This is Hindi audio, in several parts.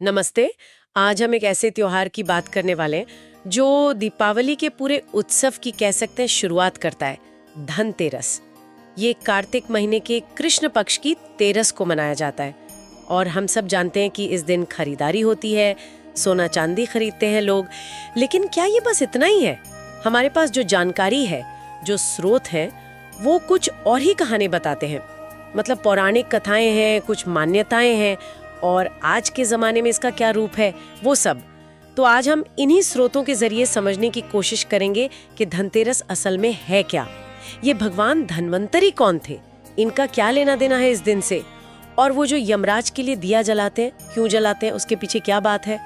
नमस्ते। आज हम एक ऐसे त्योहार की बात करने वाले हैं जो दीपावली के पूरे उत्सव की कह सकते हैं शुरुआत करता है, धनतेरस। ये कार्तिक महीने के कृष्ण पक्ष की तेरस को मनाया जाता है और हम सब जानते हैं कि इस दिन खरीदारी होती है, सोना चांदी खरीदते हैं लोग। लेकिन क्या ये बस इतना ही है? हमारे पास जो जानकारी है, जो स्रोत हैं, वो कुछ और ही कहानी बताते हैं। मतलब पौराणिक कथाएं हैं, कुछ मान्यताएं हैं और आज के ज़माने में इसका क्या रूप है, वो सब। तो आज हम इन्हीं स्रोतों के जरिए समझने की कोशिश करेंगे कि धनतेरस असल में है क्या। ये भगवान धन्वंतरी कौन थे, इनका क्या लेना देना है इस दिन से, और वो जो यमराज के लिए दिया जलाते हैं, क्यों जलाते हैं, उसके पीछे क्या बात है,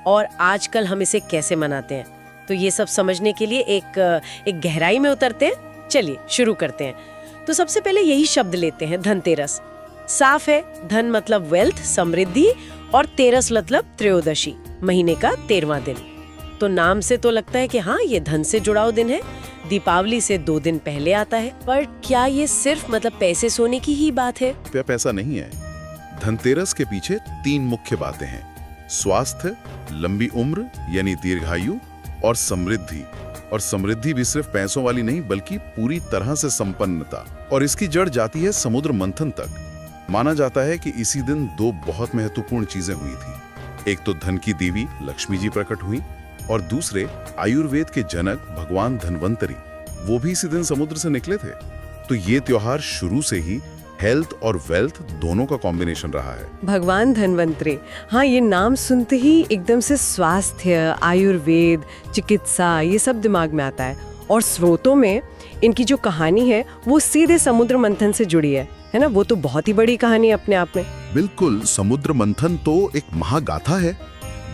और आजकल हम इसे कैसे मनाते हैं। तो ये सब समझने के लिए एक गहराई में उतरते हैं। चलिए शुरू करते हैं। तो सबसे पहले यही शब्द लेते हैं, धनतेरस। साफ है, धन मतलब वेल्थ, समृद्धि, और तेरस मतलब त्रयोदशी, महीने का 13वां दिन। तो नाम से तो लगता है कि हाँ, ये धन से जुड़ा हुआ दिन है, दीपावली से 2 दिन पहले आता है। पर क्या ये सिर्फ मतलब पैसे सोने की ही बात है? पैसा नहीं है। धनतेरस के पीछे 3 मुख्य बातें हैं: स्वास्थ्य, लंबी उम्र यानी दीर्घायु, और समृद्धि। और समृद्धि भी सिर्फ पैसों वाली नहीं, बल्कि पूरी तरह से संपन्नता। और इसकी जड़ जाती है समुद्र मंथन तक। माना जाता है कि इसी दिन 2 बहुत महत्वपूर्ण चीजें हुई थी। एक तो धन की देवी लक्ष्मी जी प्रकट हुई, और दूसरे आयुर्वेद के जनक भगवान धन्वंतरी, वो भी इसी दिन समुद्र से निकले थे। तो ये त्योहार शुरू से ही हेल्थ और वेल्थ दोनों का कॉम्बिनेशन रहा है। भगवान धन्वंतरी, हाँ, ये नाम सुनते ही एकदम से स्वास्थ्य, आयुर्वेद, चिकित्सा, ये सब दिमाग में आता है। और स्रोतों में इनकी जो कहानी है वो सीधे समुद्र मंथन से जुड़ी है ना? वो तो बहुत ही बड़ी कहानी है अपने आप में। बिल्कुल, समुद्र मंथन तो एक महागाथा है।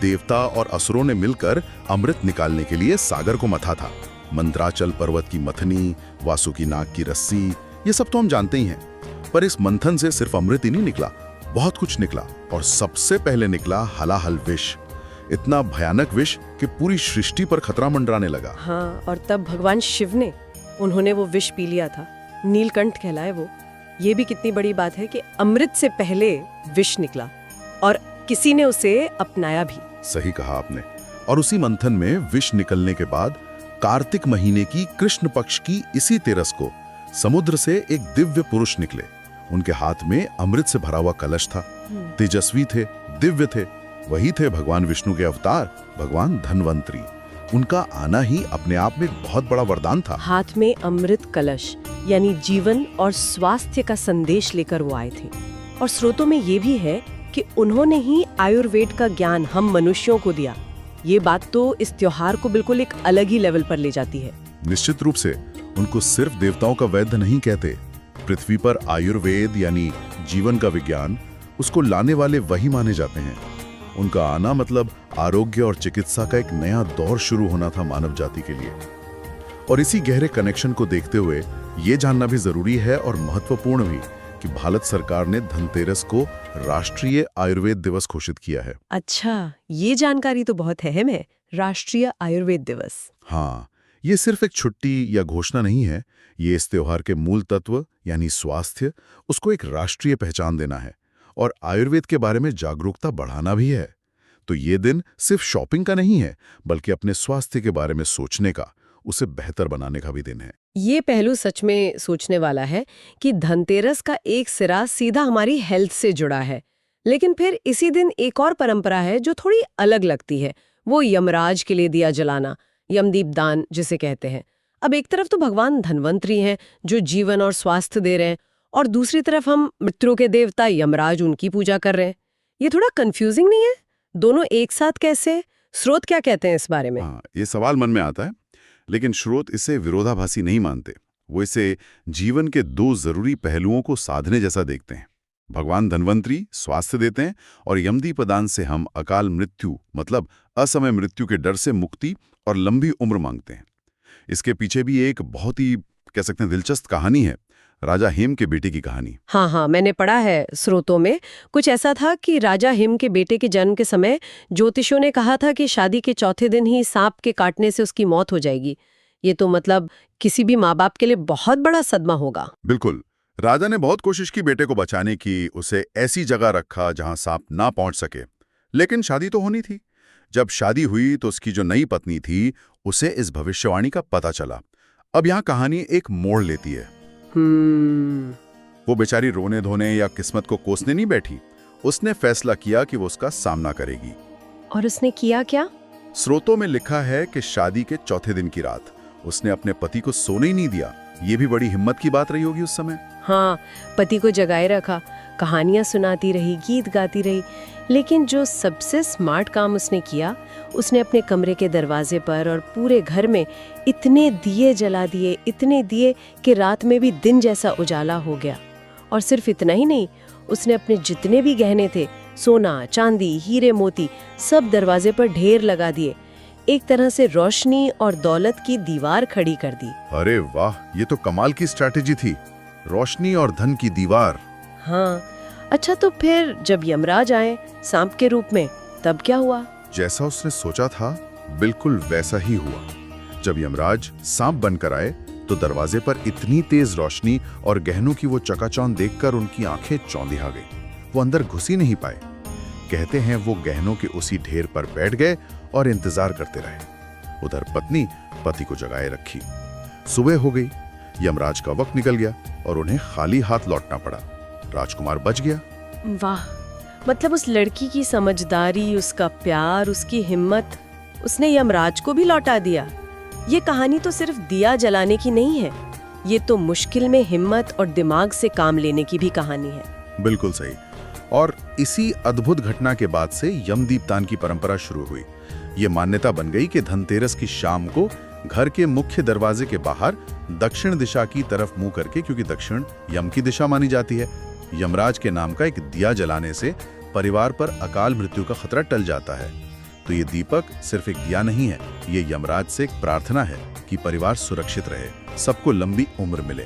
देवता और असुरों ने मिलकर अमृत निकालने के लिए सागर को मथा था। मंदराचल पर्वत की मथनी, वासुकी नाग की रस्सी, ये सब तो हम जानते ही हैं। पर इस मंथन से सिर्फ अमृत ही नहीं निकला, बहुत कुछ निकला। और सबसे पहले निकला हलाहल विष। इतना भयानक विष कि पूरी सृष्टि पर खतरा मंडराने लगा। हाँ, और तब भगवान शिव ने उन्होंने वो विष पी लिया था। नीलकंठ कहलाए वो। ये भी कितनी बड़ी बात है कि अमृत से पहले विष निकला और किसी ने उसे अपनाया भी। सही कहा आपने। और उसी मंथन में विष निकलने के बाद कार्तिक महीने की कृष्ण पक्ष की इसी तेरस को समुद्र से एक दिव्य पुरुष निकले। उनके हाथ में अमृत से भरा हुआ कलश था। तेजस्वी थे, दिव्य थे। वही थे भगवान विष्णु के अवतार, भगवान धन्वंतरी। उनका आना ही अपने आप में एक बहुत बड़ा वरदान था। हाथ में अमृत कलश यानी जीवन और स्वास्थ्य का संदेश लेकर वो आए थे। और स्रोतों में ये भी है कि उन्होंने ही आयुर्वेद का ज्ञान हम मनुष्यों को दिया। ये बात तो इस त्योहार को बिल्कुल एक अलग ही लेवल पर ले जाती है। निश्चित रूप से उनको सिर्फ देवताओं का वैद्य नहीं कहते। पृथ्वी पर आयुर्वेद यानी जीवन का विज्ञान, उसको लाने वाले वही माने जाते हैं। उनका आना मतलब आरोग्य और चिकित्सा का एक नया दौर शुरू होना था मानव जाति के लिए। और इसी गहरे कनेक्शन को देखते हुए ये जानना भी जरूरी है और महत्वपूर्ण भी कि भारत सरकार ने धनतेरस को राष्ट्रीय आयुर्वेद दिवस घोषित किया है। अच्छा, ये जानकारी तो बहुत अहम है। राष्ट्रीय आयुर्वेद दिवस। हाँ, ये सिर्फ एक छुट्टी या घोषणा नहीं है। ये इस त्योहार के मूल तत्व यानी स्वास्थ्य, उसको एक राष्ट्रीय पहचान देना है और आयुर्वेद के बारे में जागरूकता बढ़ाना भी है। तो ये दिन सिर्फ शॉपिंग का नहीं है, बल्कि अपने स्वास्थ्य के बारे में सोचने का, उसे बेहतर बनाने का भी दिन है। ये पहलू सच में सोचने वाला है कि धनतेरस का एक सिरा सीधा हमारी हेल्थ से जुड़ा है। लेकिन फिर इसी दिन एक और परंपरा है जो थोड़ी अलग लगती है। वो यमराज के लिए दिया जलाना, यमदीप दान जिसे कहते हैं। अब एक तरफ तो भगवान धन्वंतरी हैं जो जीवन और स्वास्थ्य दे रहे हैं, और दूसरी तरफ हम मृत्यु के देवता यमराज, उनकी पूजा कर रहे हैं। ये थोड़ा कंफ्यूजिंग नहीं है? दोनों एक साथ कैसे? स्रोत क्या कहते हैं इस बारे में? हाँ, ये सवाल मन में आता है, लेकिन स्रोत इसे विरोधाभासी नहीं मानते। वो इसे जीवन के 2 जरूरी पहलुओं को साधने जैसा देखते हैं। भगवान धन्वंतरी स्वास्थ्य देते हैं और यमदीप दान से हम अकाल मृत्यु मतलब असमय मृत्यु के डर से मुक्ति और लंबी उम्र मांगते हैं। इसके पीछे भी एक बहुत ही कह सकते हैं दिलचस्प कहानी है, राजा हेम के बेटे की कहानी। हाँ, मैंने पढ़ा है स्रोतों में। कुछ ऐसा था कि राजा हेम के बेटे के जन्म के समय ज्योतिषियों ने कहा था कि शादी के चौथे दिन ही सांप के काटने से उसकी मौत हो जाएगी। ये तो मतलब किसी भी माँ बाप के लिए बहुत बड़ा सदमा होगा। बिल्कुल। राजा ने बहुत कोशिश की बेटे को बचाने की, उसे ऐसी जगह रखा जहां सांप ना पहुंच सके। लेकिन शादी तो होनी थी। जब शादी हुई तो उसकी जो नई पत्नी थी उसे इस भविष्यवाणी का पता चला। अब यहाँ कहानी एक मोड़ लेती है। वो बेचारी रोने धोने या किस्मत को कोसने नहीं बैठी। उसने फैसला किया कि वो उसका सामना करेगी। और उसने किया क्या? स्रोतों में लिखा है कि शादी के चौथे दिन की रात उसने अपने पति को सोने ही नहीं दिया। ये भी बड़ी हिम्मत की बात रही होगी उस समय। हाँ, पति को जगाए रखा, कहानियां सुनाती रही, गीत गाती रही। लेकिन जो सबसे स्मार्ट काम उसने किया, उसने अपने कमरे के दरवाजे पर और पूरे घर में इतने दिए जला दिए, इतने दिए कि रात में भी दिन जैसा उजाला हो गया। और सिर्फ इतना ही नहीं, उसने अपने जितने भी गहने थे, सोना, चांदी, हीरे मोती, सब दरवाजे पर ढेर लगा दिए। एक तरह से रोशनी और दौलत की दीवार खड़ी कर दी। अरे वाह, ये तो कमाल की स्ट्रैटेजी थी, रोशनी और धन की दीवार। हाँ, अच्छा तो फिर जब यमराज आए सांप के रूप में, तब क्या हुआ? जैसा उसने सोचा था बिल्कुल वैसा ही हुआ। जब यमराज सांप बनकर आए तो दरवाजे पर इतनी तेज रोशनी और गहनों की वो चकाचौंध देखकर उनकी आंखें चौंधिया गई। वो अंदर घुस ही नहीं पाए। कहते हैं वो गहनों के उसी ढेर पर बैठ गए और इंतजार करते रहे। उधर पत्नी पति को जगाए रखी। सुबह हो गई, यमराज का वक्त निकल गया और उन्हें खाली हाथ लौटना पड़ा। राजकुमार बच गया। वाह, मतलब उस लड़की की समझदारी, उसका प्यार, उसकी हिम्मत, उसने यमराज को भी लौटा दिया। ये कहानी तो सिर्फ दिया जलाने की नहीं है, ये तो मुश्किल में हिम्मत और दिमाग से काम लेने की भी कहानी है। बिल्कुल सही। और इसी अद्भुत घटना के बाद से यमदीपदान की परंपरा शुरू हुई। ये मान्यता बन गई कि धनतेरस की शाम को घर के मुख्य दरवाजे के बाहर दक्षिण दिशा की तरफ मुंह करके, क्योंकि दक्षिण यम की दिशा मानी जाती है, यमराज के नाम का एक दिया जलाने से परिवार पर अकाल मृत्यु का खतरा टल जाता है। तो ये दीपक सिर्फ एक दिया नहीं है, ये यमराज से एक प्रार्थना है कि परिवार सुरक्षित रहे, सबको लंबी उम्र मिले।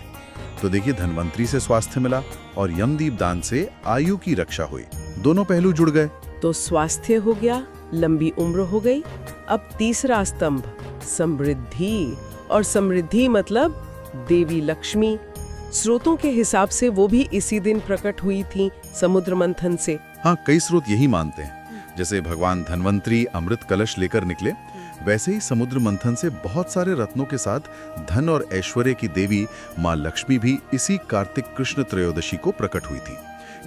तो देखिए, धनवंतरी से स्वास्थ्य मिला और यमदीपदान से आयु की रक्षा हुई। दोनों पहलू जुड़ गए। तो स्वास्थ्य हो गया, लंबी उम्र हो गई। अब तीसरा स्तंभ समृद्धि, और समृद्धि मतलब देवी लक्ष्मी। स्रोतों के हिसाब से वो भी इसी दिन प्रकट हुई थी, समुद्र मंथन से। हाँ, कई स्रोत यही मानते हैं। जैसे भगवान धनवंतरी अमृत कलश लेकर निकले, वैसे ही समुद्र मंथन से बहुत सारे रत्नों के साथ धन और ऐश्वर्य की देवी माँ लक्ष्मी भी इसी कार्तिक कृष्ण त्रयोदशी को प्रकट हुई थी।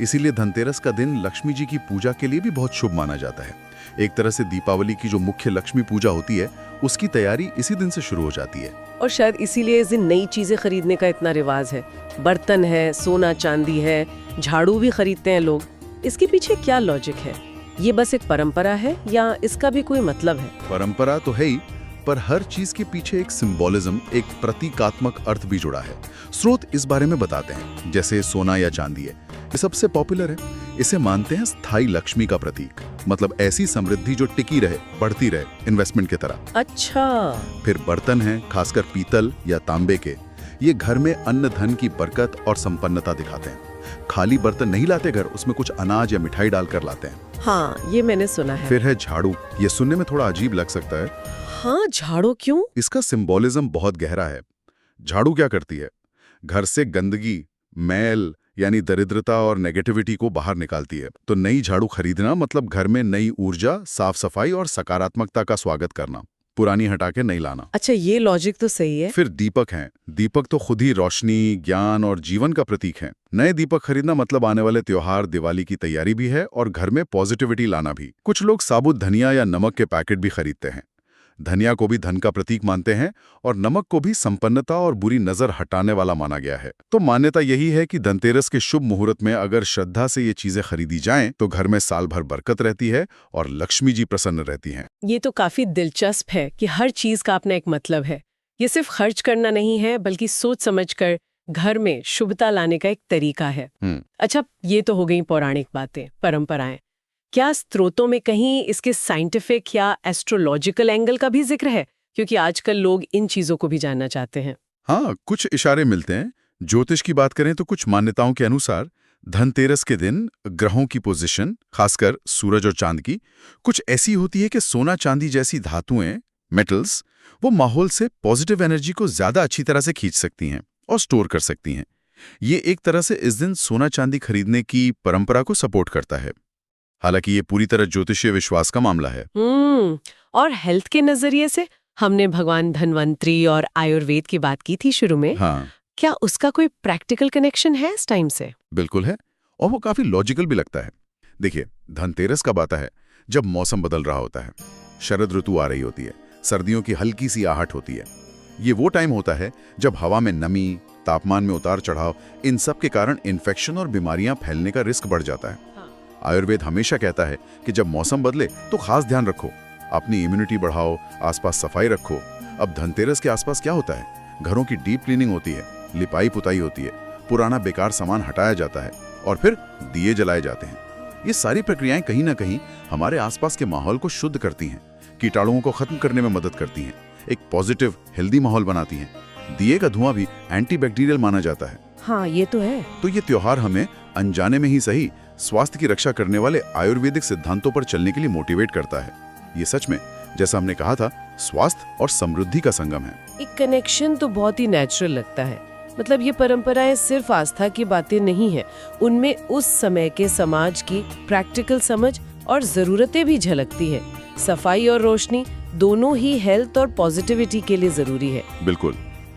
इसीलिए धनतेरस का दिन लक्ष्मी जी की पूजा के लिए भी बहुत शुभ माना जाता है। एक तरह से दीपावली की जो मुख्य लक्ष्मी पूजा होती है, उसकी तैयारी इसी दिन से शुरू हो जाती है। और शायद इसीलिए इस दिन नई चीजें खरीदने का इतना रिवाज है। बर्तन है, सोना चांदी है, झाड़ू भी खरीदते हैं लोग। इसके पीछे क्या लॉजिक है? ये बस एक परंपरा है या इसका भी कोई मतलब है? परंपरा तो है ही, पर हर चीज के पीछे एक सिंबोलिज्म, एक प्रतीकात्मक अर्थ भी जुड़ा है। स्रोत इस बारे में बताते हैं। जैसे सोना या चांदी है, ये सबसे पॉपुलर है। इसे मानते हैं स्थायी लक्ष्मी का प्रतीक, मतलब ऐसी समृद्धि जो टिकी रहे, बढ़ती रहे, इन्वेस्टमेंट की तरह। अच्छा। फिर बर्तन हैं, खासकर पीतल या तांबे के। ये घर में अन्न धन की बरकत और संपन्नता दिखाते हैं। खाली बर्तन नहीं लाते घर, उसमें कुछ अनाज या मिठाई डालकर लाते हैं। हाँ, ये मैंने सुना है। फिर है झाड़ू। ये सुनने में थोड़ा अजीब लग सकता है। हाँ, झाड़ू क्यों? इसका सिंबोलिज्म बहुत गहरा है। झाड़ू क्या करती है? घर से गंदगी, मैल यानी दरिद्रता और नेगेटिविटी को बाहर निकालती है। तो नई झाड़ू खरीदना मतलब घर में नई ऊर्जा, साफ सफाई और सकारात्मकता का स्वागत करना, पुरानी हटा के नई लाना। अच्छा, ये लॉजिक तो सही है। फिर दीपक हैं। दीपक तो खुद ही रोशनी, ज्ञान और जीवन का प्रतीक हैं। नए दीपक खरीदना मतलब आने वाले त्योहार, दिवाली की तैयारी भी है और घर में पॉजिटिविटी लाना भी। कुछ लोग साबुत धनिया या नमक के पैकेट भी खरीदते हैं। धनिया को भी धन का प्रतीक मानते हैं और नमक को भी संपन्नता और बुरी नजर हटाने वाला माना गया है। तो मान्यता यही है कि धनतेरस के शुभ मुहूर्त में अगर श्रद्धा से ये चीजें खरीदी जाएं तो घर में साल भर बरकत रहती है और लक्ष्मी जी प्रसन्न रहती हैं। ये तो काफी दिलचस्प है कि हर चीज का अपना एक मतलब है। ये सिर्फ खर्च करना नहीं है, बल्कि सोच समझकर घर में शुभता लाने का एक तरीका है। अच्छा, ये तो हो गई पौराणिक बातें, परंपराएं। क्या स्रोतों में कहीं इसके साइंटिफिक या एस्ट्रोलॉजिकल एंगल का भी जिक्र है? क्योंकि आजकल लोग इन चीजों को भी जानना चाहते हैं। हाँ, कुछ इशारे मिलते हैं। ज्योतिष की बात करें तो कुछ मान्यताओं के अनुसार धनतेरस के दिन ग्रहों की पोजीशन, खासकर सूरज और चांद की, कुछ ऐसी होती है कि सोना चांदी जैसी धातुएं, मेटल्स, वो माहौल से पॉजिटिव एनर्जी को ज्यादा अच्छी तरह से खींच सकती हैं और स्टोर कर सकती हैं। ये एक तरह से इस दिन सोना चांदी खरीदने की परंपरा को सपोर्ट करता है। हालांकि ये पूरी तरह ज्योतिषीय विश्वास का मामला है। और हेल्थ के नजरिए से हमने भगवान धन्वंतरी और आयुर्वेद की बात की थी शुरू में। हाँ, क्या उसका कोई प्रैक्टिकल कनेक्शन है इस टाइम से? बिल्कुल है, और वो काफी लॉजिकल भी लगता है। देखिए, धनतेरस कब आता है? जब मौसम बदल रहा होता है, शरद ऋतु आ रही होती है, सर्दियों की हल्की सी आहट होती है। ये वो टाइम होता है जब हवा में नमी, तापमान में उतार चढ़ाव, इन सब के कारण इन्फेक्शन और बीमारियां फैलने का रिस्क बढ़ जाता है। आयुर्वेद हमेशा कहता है कि जब मौसम बदले तो खास ध्यान रखो, अपनी इम्यूनिटी बढ़ाओ, आसपास सफाई रखो। अब धनतेरस के आसपास क्या होता है? घरों की डीप क्लीनिंग होती है, लिपाई पुताई होती है, पुराना बेकार सामान हटाया जाता है और फिर दिए जलाए जाते हैं। ये सारी प्रक्रियाएं कहीं ना कहीं हमारे आसपास के माहौल को शुद्ध करती हैं, कीटाणुओं को खत्म करने में मदद करती हैं, एक पॉजिटिव हेल्दी माहौल बनाती हैं। दिए का धुआं भी एंटीबैक्टीरियल माना जाता है। हाँ, ये तो है। तो ये त्योहार हमें अनजाने में ही सही स्वास्थ्य की रक्षा करने वाले आयुर्वेदिक सिद्धांतों पर चलने के लिए मोटिवेट करता है। ये सच में, जैसा हमने कहा था, स्वास्थ्य और समृद्धि का संगम है। एक कनेक्शन तो बहुत ही नेचुरल लगता है। मतलब ये परंपराएं सिर्फ आस्था की बातें नहीं है, उनमें उस समय के समाज की प्रैक्टिकल समझ और जरूरतें भी झलकती है। सफाई और रोशनी दोनों ही हेल्थ और पॉजिटिविटी के लिए जरूरी है। बिल्कुल,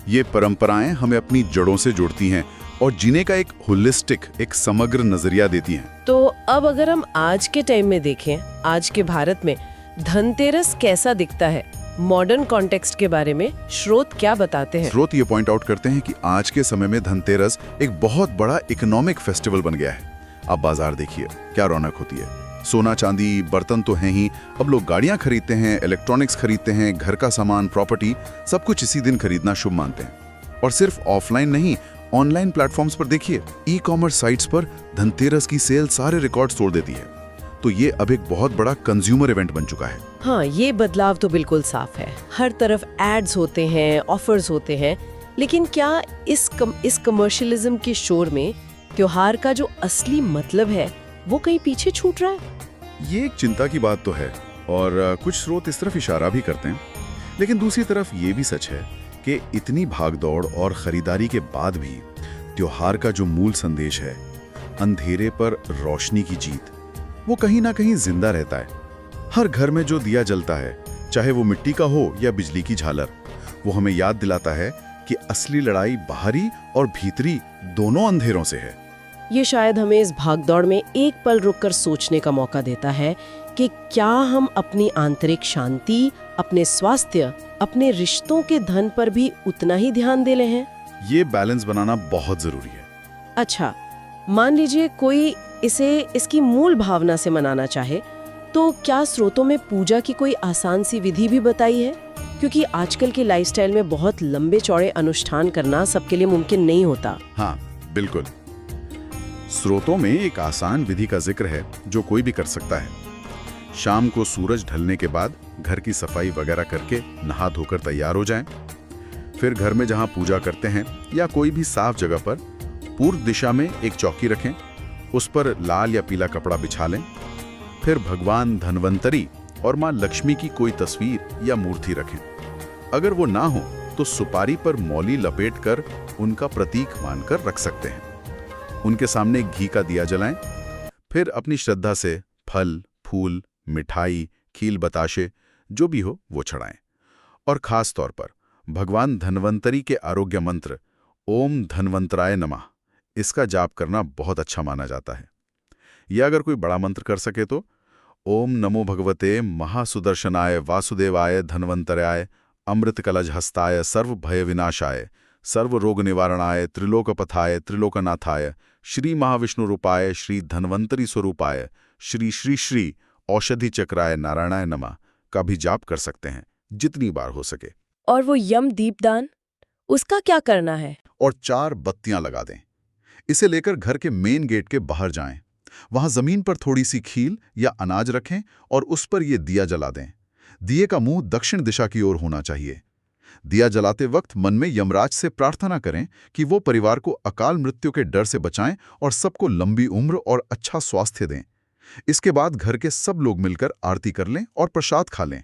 ये परंपराएं हमें अपनी जड़ों से जोड़ती हैं और जीने का एक होलिस्टिक, एक समग्र नजरिया देती हैं। तो अब अगर हम आज के टाइम में देखें, आज के भारत में धनतेरस कैसा दिखता है, मॉडर्न कॉन्टेक्स्ट के बारे में स्रोत क्या बताते हैं? स्रोत ये पॉइंट आउट करते हैं कि आज के समय में धनतेरस एक बहुत बड़ा इकोनॉमिक फेस्टिवल बन गया है। अब बाजार देखिए, क्या रौनक होती है। सोना चांदी बर्तन तो हैं ही, अब लोग गाड़ियां खरीदते हैं, इलेक्ट्रॉनिक्स खरीदते हैं, घर का सामान, प्रॉपर्टी, सब कुछ इसी दिन खरीदना शुभ मानते हैं। और सिर्फ ऑफलाइन नहीं, ऑनलाइन प्लेटफॉर्म्स पर देखिए, ई कॉमर्स साइट्स पर धनतेरस की सेल सारे रिकॉर्ड तोड़ देती है। तो ये अब एक बहुत बड़ा कंज्यूमर इवेंट बन चुका है। हाँ, ये बदलाव तो बिल्कुल साफ है। हर तरफ एड्स होते हैं, ऑफर्स होते हैं, लेकिन क्या इस कमर्शियलिज्म के शोर में त्योहार का जो असली मतलब है वो कहीं पीछे छूट रहा है? ये एक चिंता की बात तो है, और कुछ स्रोत इस तरफ इशारा भी करते हैं। लेकिन दूसरी तरफ ये भी सच है कि इतनी भागदौड़ और खरीदारी के बाद भी त्योहार का जो मूल संदेश है, अंधेरे पर रोशनी की जीत, वो कहीं ना कहीं जिंदा रहता है। हर घर में जो दिया जलता है, चाहे वो मिट्टी का हो या बिजली की झालर, वो हमें याद दिलाता है कि असली लड़ाई बाहरी और भीतरी दोनों अंधेरों से है। ये शायद हमें इस भागदौड़ में एक पल रुककर सोचने का मौका देता है कि क्या हम अपनी आंतरिक शांति, अपने स्वास्थ्य, अपने रिश्तों के धन पर भी उतना ही ध्यान दे रहे हैं? ये बैलेंस बनाना बहुत जरूरी है। अच्छा, मान लीजिए कोई इसे इसकी मूल भावना से मनाना चाहे, तो क्या स्रोतों में पूजा की कोई आसान सी विधि भी बताई है? क्योंकि आजकल की लाइफस्टाइल में बहुत लंबे चौड़े अनुष्ठान करना सबके लिए मुमकिन नहीं होता। हाँ, बिल्कुल। स्रोतों में एक आसान विधि का जिक्र है जो कोई भी कर सकता है। शाम को सूरज ढलने के बाद घर की सफाई वगैरह करके नहा धोकर तैयार हो जाएं। फिर घर में जहां पूजा करते हैं या कोई भी साफ जगह पर पूर्व दिशा में एक चौकी रखें, उस पर लाल या पीला कपड़ा बिछा लें। फिर भगवान धन्वंतरी और मां लक्ष्मी की कोई तस्वीर या मूर्ति रखें। अगर वो ना हो तो सुपारी पर मौली लपेट कर उनका प्रतीक मानकर रख सकते हैं। उनके सामने घी का दिया जलाएं। फिर अपनी श्रद्धा से फल, फूल, मिठाई, खील बताशे जो भी हो वो चढ़ाएं। और खास तौर पर भगवान धन्वंतरी के आरोग्य मंत्र ओम धन्वंतराय नमः, इसका जाप करना बहुत अच्छा माना जाता है। या अगर कोई बड़ा मंत्र कर सके तो ओम नमो भगवते महासुदर्शनाय वासुदेवाय धन्वंतराय अमृत कलज हस्ताय सर्व भय विनाशाय सर्व रोग निवारणाय त्रिलोकपथाय त्रिलोकनाथाय श्री महाविष्णु रूपाय श्री धन्वंतरी स्वरूपाय श्री श्री श्री औषधि चक्राय नारायणाय नमः का भी जाप कर सकते हैं, जितनी बार हो सके। और वो यम दीपदान, उसका क्या करना है? और 4 बत्तियां लगा दें। इसे लेकर घर के मेन गेट के बाहर जाएं। वहां जमीन पर थोड़ी सी खील या अनाज रखें और उस पर यह दिया जला दें। दिए का मुंह दक्षिण दिशा की ओर होना चाहिए। दिया जलाते वक्त मन में यमराज से प्रार्थना करें कि वो परिवार को अकाल मृत्यु के डर से बचाएं और सबको लंबी उम्र और अच्छा स्वास्थ्य दें। इसके बाद घर के सब लोग मिलकर आरती कर लें और प्रसाद खा लें।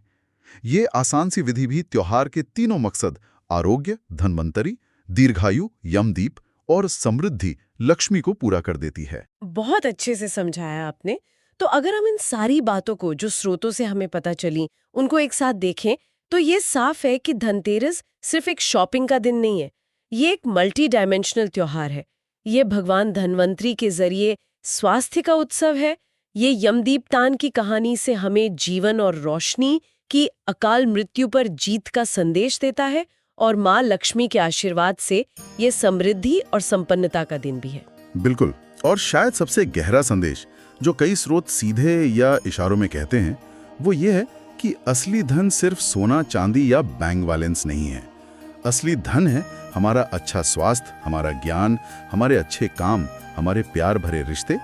ये आसान सी विधि भी त्योहार के तीनों मकसद आरोग्य, धन्वंतरी, दीर्घायु, यमदीप और समृद्धि लक्ष्मी को पूरा कर देती है। बहुत अच्छे से समझाया आपने। तो अगर हम इन सारी बातों को जो स्रोतों से हमें पता चली उनको एक साथ देखें तो ये साफ है कि धनतेरस सिर्फ एक शॉपिंग का दिन नहीं है, ये एक मल्टी डायमेंशनल त्योहार है। ये भगवान धन्वंतरी के जरिए स्वास्थ्य का उत्सव है। ये यमदीपतान की कहानी से हमें जीवन और रोशनी की अकाल मृत्यु पर जीत का संदेश देता है, और माँ लक्ष्मी के आशीर्वाद से ये समृद्धि और संपन्नता का दिन भी है। बिल्कुल। और शायद सबसे गहरा संदेश जो कई स्रोत सीधे या इशारों में कहते हैं वो ये है कि असली धन सिर्फ सोना चांदी या बैंक बैलेंस नहीं है। असली धन है हमारा अच्छा स्वास्थ्य, हमारा ज्ञान, हमारे अच्छे काम, हमारे प्यार भरे रिश्ते।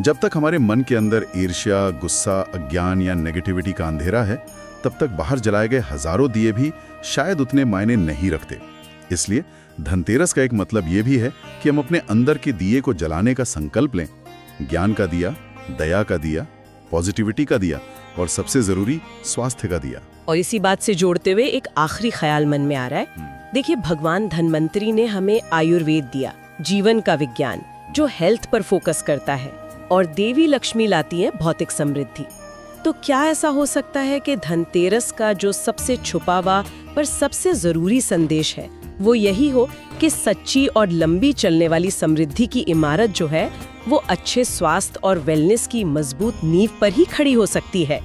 जब तक हमारे मन के अंदर ईर्ष्या, गुस्सा, अज्ञान या नेगेटिविटी का अंधेरा है तब तक बाहर जलाए गए हजारों दिए भी शायद उतने मायने नहीं रखते। इसलिए धनतेरस का एक मतलब ये भी है कि हम अपने अंदर के दिए को जलाने का संकल्प लें। ज्ञान का दिया, दया का दिया, पॉजिटिविटी का दिया और सबसे जरूरी स्वास्थ्य का दिया। और इसी बात से जोड़ते हुए एक आखिरी ख्याल मन में आ रहा है। देखिए, भगवान धन्वंतरी ने हमें आयुर्वेद दिया, जीवन का विज्ञान जो हेल्थ पर फोकस करता है, और देवी लक्ष्मी लाती है भौतिक समृद्धि। तो क्या ऐसा हो सकता है कि धनतेरस का जो सबसे छुपा हुआ पर सबसे जरूरी संदेश है वो यही हो कि सच्ची और लंबी चलने वाली समृद्धि की इमारत जो है वो अच्छे स्वास्थ्य और वेलनेस की मजबूत नींव पर ही खड़ी हो सकती है।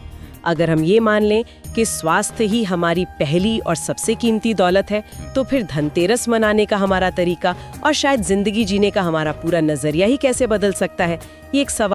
अगर हम ये मान लें कि स्वास्थ्य ही हमारी पहली और सबसे कीमती दौलत है, तो फिर धनतेरस मनाने का हमारा तरीका और शायद जिंदगी जीने का हमारा पूरा नजरिया ही कैसे बदल सकता है। ये एक सवाल